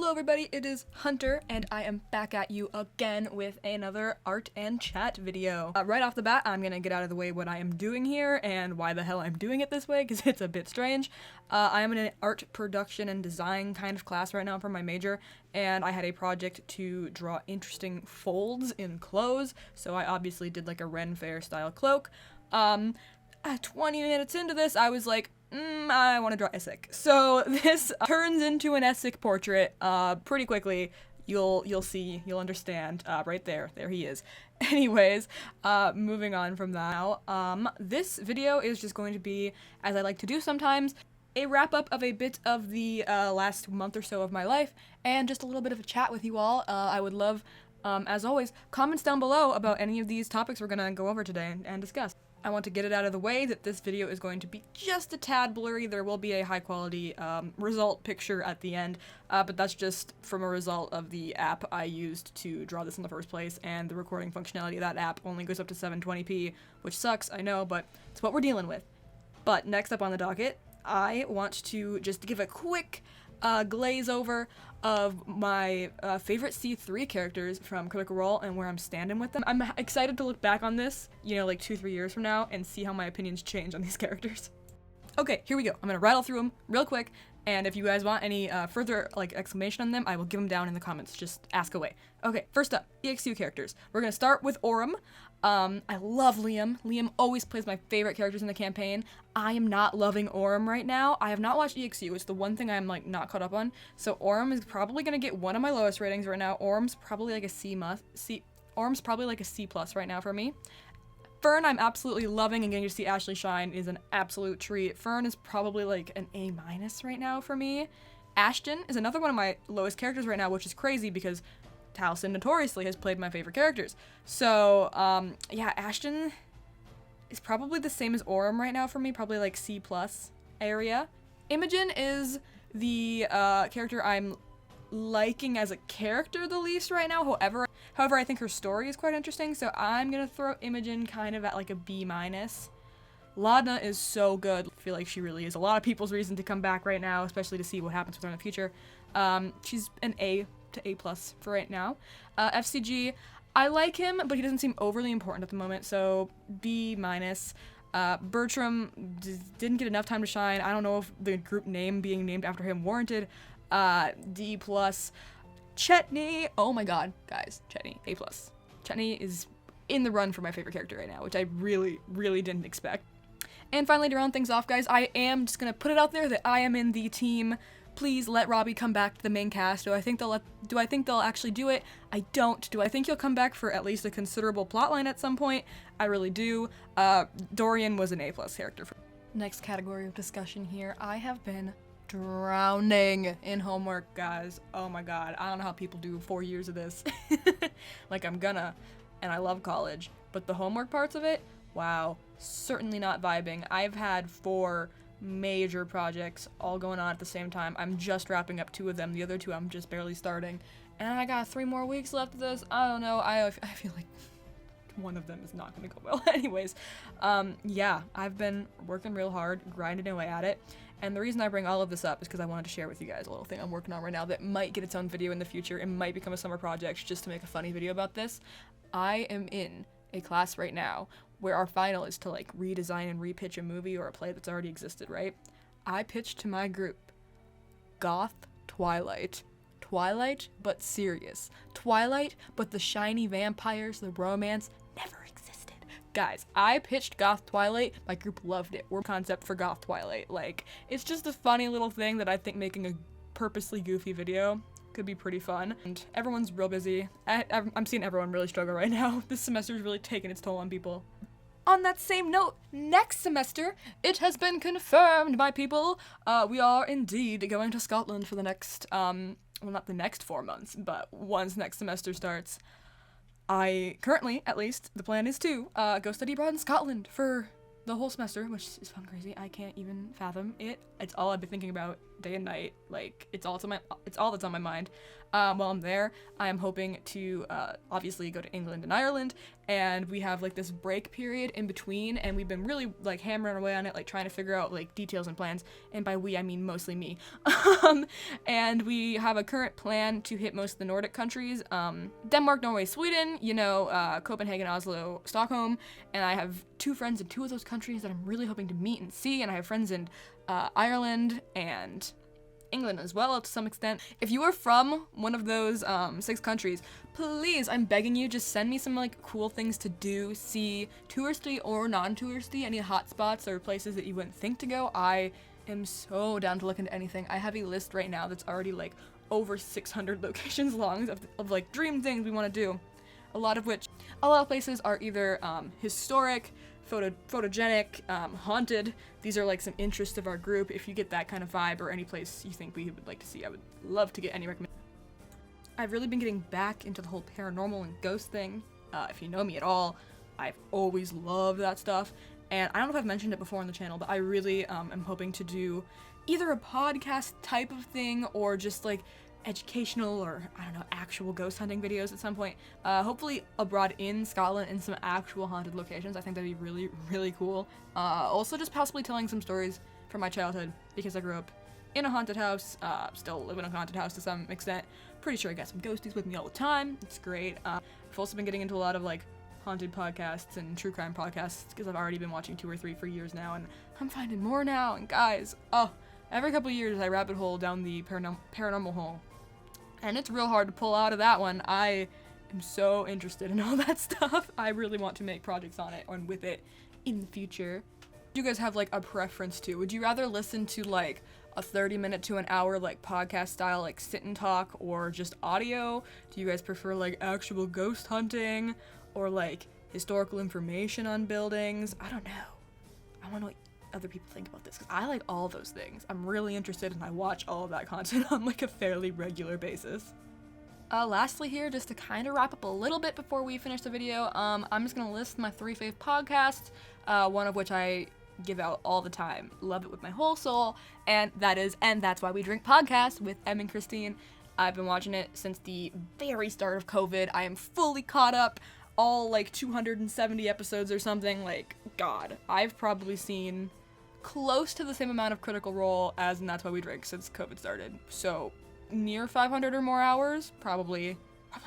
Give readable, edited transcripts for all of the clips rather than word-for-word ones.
Hello everybody, it is Hunter, and I am back at you again with another art and chat video. Right off the bat, I'm gonna get out of the way what I am doing here and why the hell I'm doing it this way, because it's a bit strange. I am in an art production and design kind of class right now for my major, and I had a project to draw interesting folds in clothes, so I obviously did like a Ren Fair style cloak. 20 minutes into this, I was like, I want to draw Essek. So this turns into an Essek portrait pretty quickly. You'll see, you'll understand. Right there he is. Anyways, moving on from that now, this video is just going to be, as I like to do sometimes, a wrap-up of a bit of the last month or so of my life, and just a little bit of a chat with you all. I would love, as always, comments down below about any of these topics we're gonna go over today and discuss. I want to get it out of the way that this video is going to be just a tad blurry. There will be a high quality result picture at the end, but that's just from a result of the app I used to draw this in the first place, and the recording functionality of that app only goes up to 720p, which sucks, I know, but it's what we're dealing with. But next up on the docket, I want to just give a quick glaze over of my favorite C3 characters from Critical Role and where I'm standing with them. I'm excited to look back on this, you know, like 2-3 years from now and see how my opinions change on these characters. Okay, here we go. I'm gonna rattle through them real quick, and if you guys want any further like exclamation on them, I will give them down in the comments. Just ask away. Okay, first up, EXU characters. We're gonna start with Aurum. I love Liam. Liam always plays my favorite characters in the campaign. I am not loving Aurum right now. I have not watched EXU. It's the one thing I'm like not caught up on. So Aurum is probably gonna get one of my lowest ratings right now. Aurum's probably like a Aurum's probably like a C+ right now for me. Fern, I'm absolutely loving, and getting to see Ashley shine is an absolute treat. Fern is probably like an A- right now for me. Ashton is another one of my lowest characters right now, which is crazy because Taliesin notoriously has played my favorite characters. So, yeah, Ashton is probably the same as Aurum right now for me, probably like C+ area. Imogen is the character I'm liking as a character the least right now. However, I think her story is quite interesting, so I'm gonna throw Imogen kind of at like a B-. Laudna is so good. I feel like she really is a lot of people's reason to come back right now, especially to see what happens with her in the future. She's an A to A+ for right now. FCG, I like him, but he doesn't seem overly important at the moment, so B-. Bertram didn't get enough time to shine. I don't know if the group name being named after him warranted. D+. Chetney, oh my god, guys, Chetney, A+. Chetney is in the run for my favorite character right now, which I really, really didn't expect. And finally, to round things off, guys, I am just gonna put it out there that I am in the team. Please let Robbie come back to the main cast. Do I think they'll actually do it? I don't. Do I think he'll come back for at least a considerable plotline at some point? I really do. Dorian was an A+ character. Next category of discussion here. I have been drowning in homework, guys. Oh my god, I don't know how people do 4 years of this. Like, I'm gonna, and I love college, but the homework parts of it, wow, certainly not vibing. I've had 4 major projects all going on at the same time. I'm just wrapping up 2 of them. The other 2 I'm just barely starting, and I got 3 more weeks left of this. I don't know, I feel like one of them is not gonna go well. Anyways, yeah, I've been working real hard, grinding away at it. And the reason I bring all of this up is because I wanted to share with you guys a little thing I'm working on right now that might get its own video in the future. It might become a summer project just to make a funny video about this. I am in a class right now where our final is to like redesign and repitch a movie or a play that's already existed, right? I pitched to my group Goth Twilight. Twilight, but serious. Twilight, but the shiny vampires, the romance, never existed. Guys, I pitched Goth Twilight, my group loved it. We're concept for Goth Twilight. Like, it's just a funny little thing that I think making a purposely goofy video could be pretty fun. And everyone's real busy. I'm seeing everyone really struggle right now. This semester's really taking its toll on people. On that same note, next semester, it has been confirmed by people, we are indeed going to Scotland for the next, well, not the next 4 months, but once next semester starts. I currently, at least, the plan is to go study abroad in Scotland for the whole semester, which is fun crazy. I can't even fathom it. It's all I've been thinking about day and night. Like, it's all that's on my mind. While I'm there, I am hoping to obviously go to England and Ireland, and we have like this break period in between, and we've been really like hammering away on it, like trying to figure out like details and plans, and by we I mean mostly me. And we have a current plan to hit most of the Nordic countries, Denmark, Norway, Sweden, you know, Copenhagen, Oslo, Stockholm, and I have 2 friends in 2 of those countries that I'm really hoping to meet and see, and I have friends in Ireland and England as well to some extent. If you are from one of those 6 countries, please, I'm begging you, just send me some like cool things to do, see, touristy or non-touristy, any hotspots or places that you wouldn't think to go. I am so down to look into anything. I have a list right now that's already like over 600 locations long of like dream things we want to do. A lot of places are either historic, photogenic, haunted. These are like some interests of our group. If you get that kind of vibe or any place you think we would like to see, I would love to get any recommendations. I've really been getting back into the whole paranormal and ghost thing. If you know me at all, I've always loved that stuff. And I don't know if I've mentioned it before on the channel, but I really am hoping to do either a podcast type of thing or just like educational or, I don't know, actual ghost hunting videos at some point. Hopefully abroad in Scotland in some actual haunted locations. I think that'd be really, really cool. Also just possibly telling some stories from my childhood, because I grew up in a haunted house, still live in a haunted house to some extent. Pretty sure I got some ghosties with me all the time. It's great. I've also been getting into a lot of like haunted podcasts and true crime podcasts because I've already been watching 2 or 3 for years now, and I'm finding more now. And guys, every couple of years I rabbit hole down the paranormal hole. And it's real hard to pull out of that one. I am so interested in all that stuff. I really want to make projects on it and with it in the future. Do you guys have like a preference too? Would you rather listen to like a 30-minute to an hour like podcast style like sit and talk, or just audio? Do you guys prefer like actual ghost hunting or like historical information on buildings? I don't know. I want to know what other people think about this, because I like all those things. I'm really interested and I watch all of that content on like a fairly regular basis. Lastly here, just to kind of wrap up a little bit before we finish the video, I'm just gonna list my 3 fave podcasts, one of which I give out all the time, love it with my whole soul, and that is And That's Why We Drink podcast with Em and Christine. I've been watching it since the very start of COVID. I am fully caught up, all like 270 episodes or something. Like, God, I've probably seen close to the same amount of Critical Role as And That's Why We Drink since COVID started. So near 500 or more hours, probably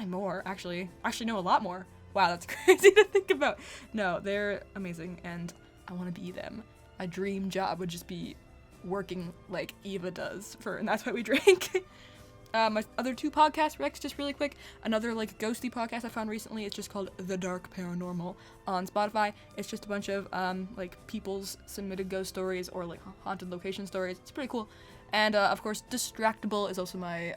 more, actually no, a lot more. Wow, that's crazy to think about. No, they're amazing and I want to be them. My dream job would just be working like Eva does for And That's Why We Drink. My other 2 podcast recs, just really quick. Another like ghosty podcast I found recently. It's just called The Dark Paranormal on Spotify. It's just a bunch of like people's submitted ghost stories or like haunted location stories. It's pretty cool. And of course, Distractable is also my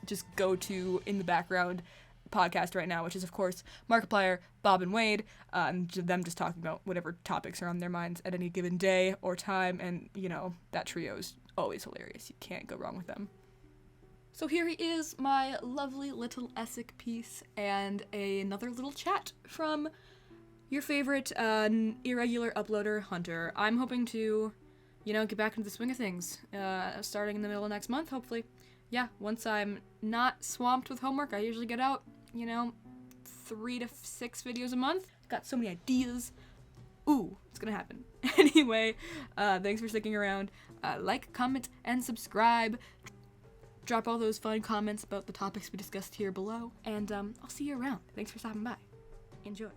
just go-to in the background podcast right now, which is of course Markiplier, Bob, and Wade, and them just talking about whatever topics are on their minds at any given day or time. And you know, that trio is always hilarious. You can't go wrong with them. So here he is, my lovely little Essek piece, and another little chat from your favorite irregular uploader, Hunter. I'm hoping to, you know, get back into the swing of things, starting in the middle of next month, hopefully. Yeah, once I'm not swamped with homework, I usually get out, you know, 3 to 6 videos a month. Got so many ideas. Ooh, it's gonna happen. Anyway, thanks for sticking around. Like, comment, and subscribe. Drop all those fun comments about the topics we discussed here below, and I'll see you around. Thanks for stopping by. Enjoy.